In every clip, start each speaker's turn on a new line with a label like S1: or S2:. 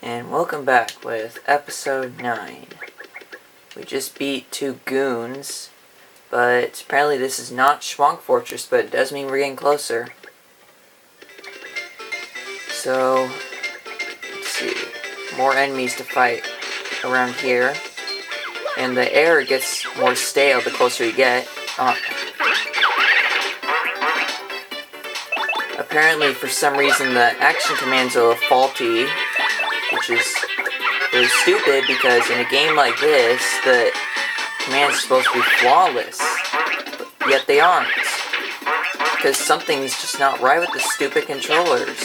S1: And welcome back with episode 9. We just beat 2 goons, but apparently this is not Shhwonk Fortress, but it does mean we're getting closer. So, let's see, more enemies to fight around here. And the air gets more stale the closer you get. Apparently, for some reason, the action commands are faulty, which is really stupid because in a game like this, the commands are supposed to be flawless, yet they aren't. Because something's just not right with the stupid controllers.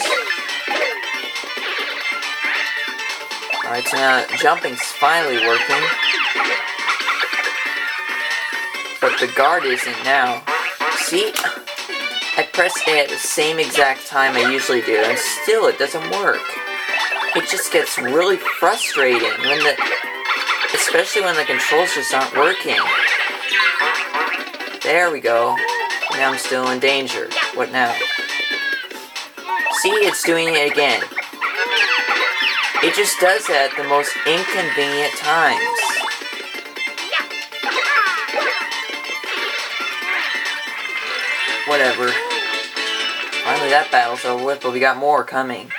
S1: Alright, so now jumping's finally working. But the guard isn't now. See? I press A at the same exact time I usually do, and still it doesn't work. It just gets really frustrating especially when the controls just aren't working. There we go. Now I'm still in danger. What now? See, it's doing it again. It just does that at the most inconvenient times. Whatever. Finally that battle's over with, but we got more coming.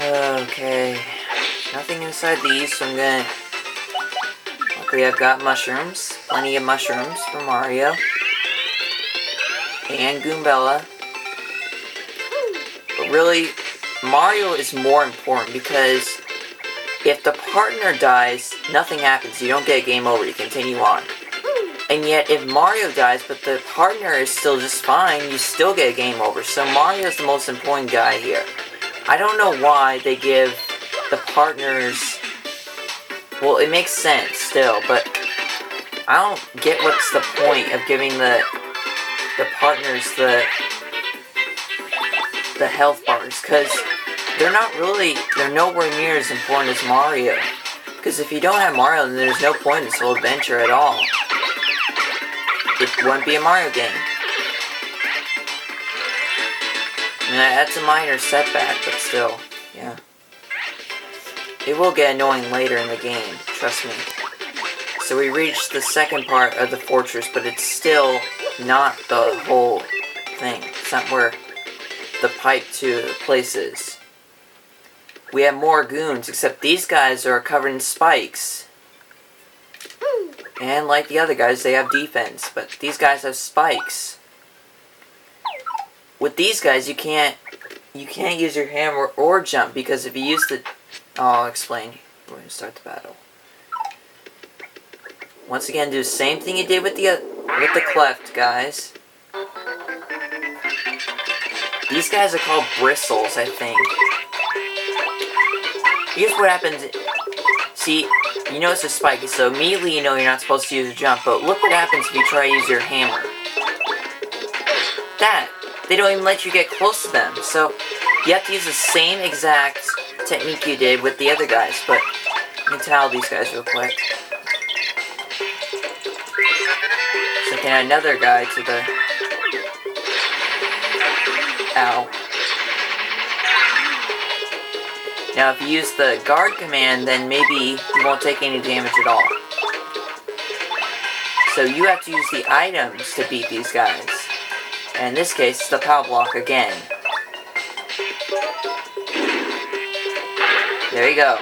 S1: Okay. Nothing inside these, so I'm gonna... Luckily I've got mushrooms. Plenty of mushrooms for Mario. And Goombella. But really, Mario is more important because if the partner dies, nothing happens. You don't get a game over. You continue on. And yet, if Mario dies, but the partner is still just fine, you still get a game over. So Mario is the most important guy here. I don't know why they give the partners... Well, it makes sense still, but I don't get what's the point of giving the partners the health bars, because they're nowhere near as important as Mario. Because if you don't have Mario, then there's no point in this whole adventure at all. It wouldn't be a Mario game. And that's a minor setback, but still, yeah. It will get annoying later in the game, trust me. So we reached the second part of the fortress, but it's still not the whole thing. It's not where the pipe to the place is. We have more goons, except these guys are covered in spikes. And like the other guys, they have defense, but these guys have spikes. With these guys, you can't use your hammer or jump, because if you use the... I'll explain. We're going to start the battle. Once again, do the same thing you did with the cleft guys. These guys are called bristles, I think. Here's what happens. See, you know it's a spike, so immediately you know you're not supposed to use a jump, but look what happens if you try to use your hammer. They don't even let you get close to them, so you have to use the same exact technique you did with the other guys, but let me towel these guys real quick. So I can add another guy to the... Ow. Now if you use the guard command, then maybe you won't take any damage at all. So you have to use the items to beat these guys. And in this case, it's the power block again. There you go.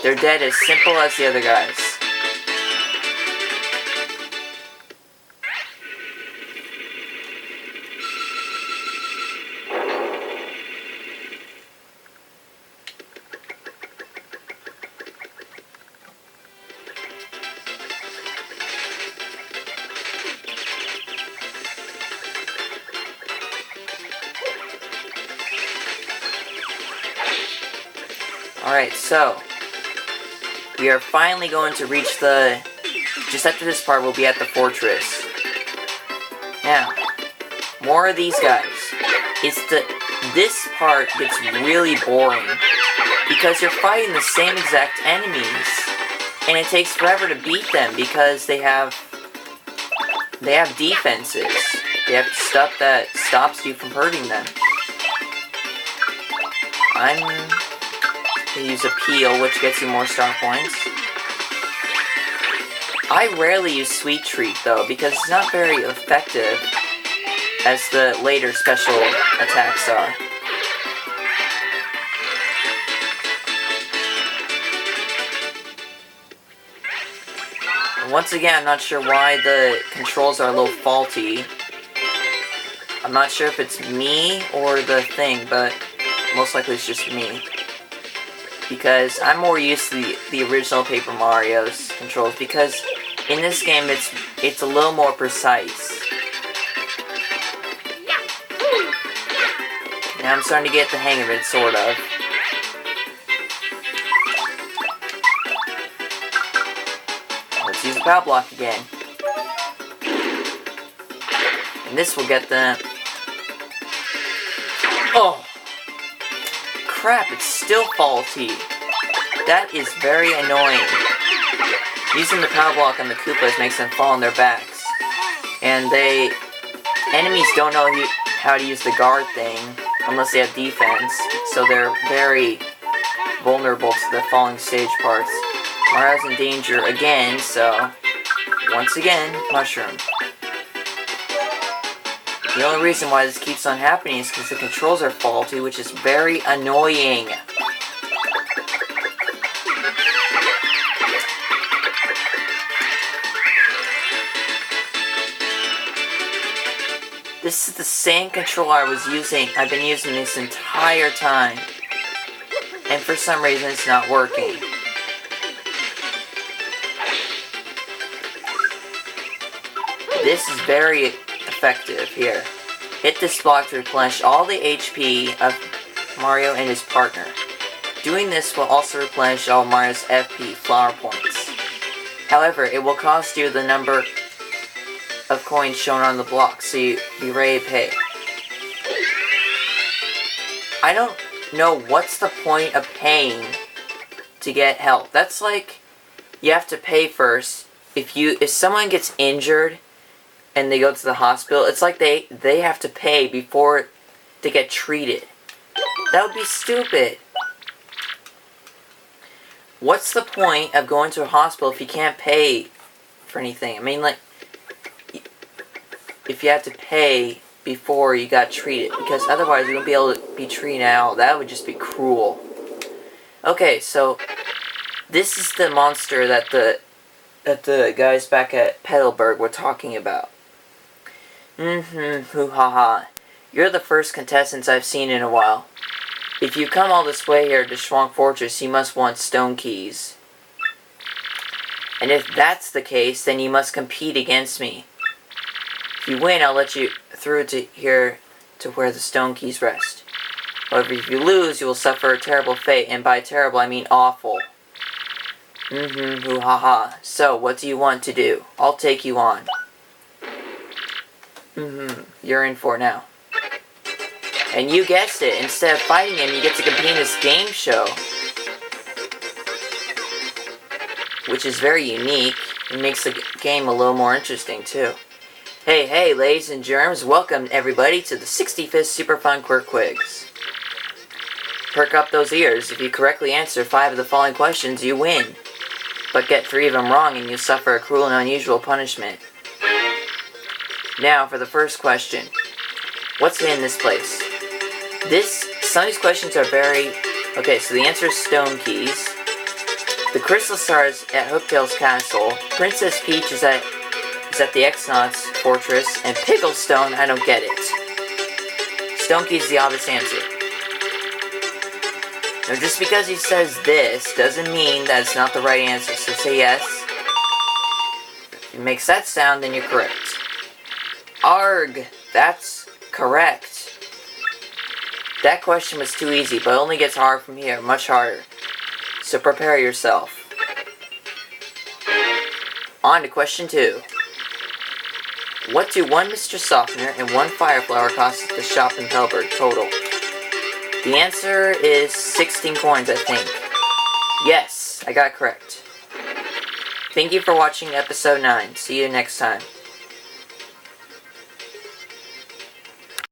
S1: They're dead as simple as the other guys. Alright, so we are finally going to reach just after this part, we'll be at the fortress. Now, more of these guys. This part gets really boring, because you're fighting the same exact enemies, and it takes forever to beat them, because they have defenses. They have stuff that stops you from hurting them. I'm gonna use a peel, which gets you more star points. I rarely use Sweet Treat, though, because it's not very effective as the later special attacks are. And once again, I'm not sure why the controls are a little faulty. I'm not sure if it's me or the thing, but most likely it's just me. Because I'm more used to the original Paper Mario's controls, because in this game it's a little more precise. Now I'm starting to get the hang of it, sort of. Let's use the power block again. And this will get the... Oh! Crap, it's still faulty. That is very annoying. Using the power block on the Koopas makes them fall on their backs. And enemies don't know how to use the guard thing unless they have defense, so they're very vulnerable to the falling stage parts. Mario's in danger again, so once again, mushroom. The only reason why this keeps on happening is because the controls are faulty, which is very annoying. This is the same controller I've been using this entire time. And for some reason it's not working. This is very effective here. Hit this block to replenish all the HP of Mario and his partner. Doing this will also replenish all Mario's FP flower points. However, it will cost you the number of coins shown on the block, so you be ready to pay. I don't know what's the point of paying to get help. That's like you have to pay first. If someone gets injured and they go to the hospital, it's like they have to pay before to get treated. That would be stupid. What's the point of going to a hospital if you can't pay for anything? I mean, like, if you have to pay before you got treated, because otherwise you won't be able to be treated out. That would just be cruel. Okay, so this is the monster that the guys back at Petalburg were talking about. Hoo-ha-ha. You're the first contestants I've seen in a while. If you come all this way here to Shhwonk Fortress, you must want stone keys. And if that's the case, then you must compete against me. If you win, I'll let you through to here to where the stone keys rest. However, if you lose, you will suffer a terrible fate, and by terrible, I mean awful. Hoo-ha-ha. So, what do you want to do? I'll take you on. You're in for it now. And you guessed it, instead of fighting him, you get to compete in this game show. Which is very unique. It makes the game a little more interesting, too. Hey, ladies and germs, welcome everybody to the 65th Super Fun Quirk Quiz. Perk up those ears. If you correctly answer 5 of the following questions, you win. But get 3 of them wrong and you suffer a cruel and unusual punishment. Now for the first question. What's in this place? Some of these questions are very... Okay, so the answer is stone keys. The crystal stars at Hooktail's castle. Princess Peach is at the X-Naut's fortress. And Picklestone, I don't get it. Stone key is the obvious answer. Now, just because he says this doesn't mean that it's not the right answer. So say yes. If it makes that sound, then you're correct. Arg! That's correct. That question was too easy, but it only gets hard from here. Much harder. So prepare yourself. On to question 2. What do 1 Mr. Softener and 1 Fire Flower cost at the shop in Pelberg total? The answer is 16 coins, I think. Yes, I got it correct. Thank you for watching episode 9. See you next time.